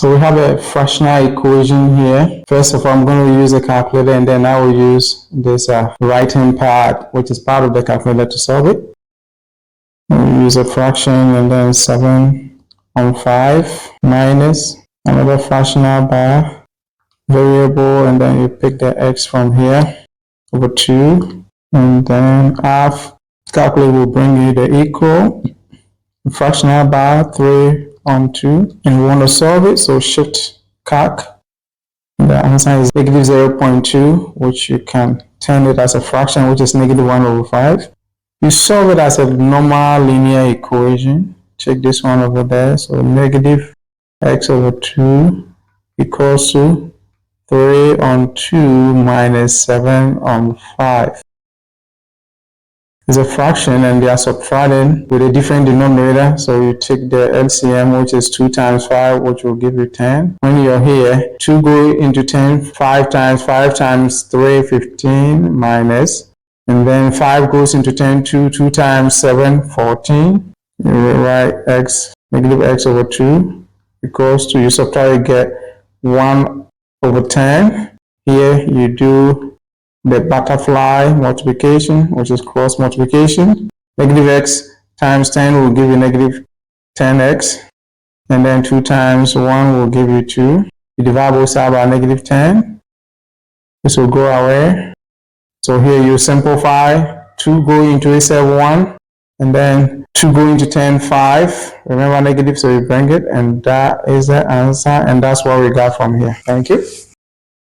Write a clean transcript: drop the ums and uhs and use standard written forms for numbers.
So we have a fractional equation here. First of all, I'm going to use a calculator, and then I will use this right-hand part, which is part of the calculator, to solve it. We'll use a fraction, and then 7 on 5 minus another fractional bar variable, and then you pick the x from here over 2, and then half. Calculator will bring you the equal fractional bar 3 on 2, and we want to solve it, so shift calc. The answer is negative 0.2, which you can turn it as a fraction, which is negative 1 over 5. You solve it as a normal linear equation. Check this one over there. So negative x over 2 equals to 3 on 2 minus 7 on 5. It's a fraction, and they are subtracting with a different denominator. So you take the LCM, which is 2 times 5, which will give you 10. When you're here, 2 go into 10, 5 times 3, 15 minus, and then 5 goes into 10, 2 times 7, 14. You write x, negative x over 2 equals to, you subtract, you get 1 over 10. Here you do the butterfly multiplication, which is cross multiplication. Negative x times 10 will give you negative 10x, and then 2 times 1 will give you 2. You divide both sides by negative 10. This will go away. So here you simplify. 2 go into a 1, and then 2 go into 10, 5. Remember negative, so you bring it, and that is the answer, and that's what we got from here. Thank you.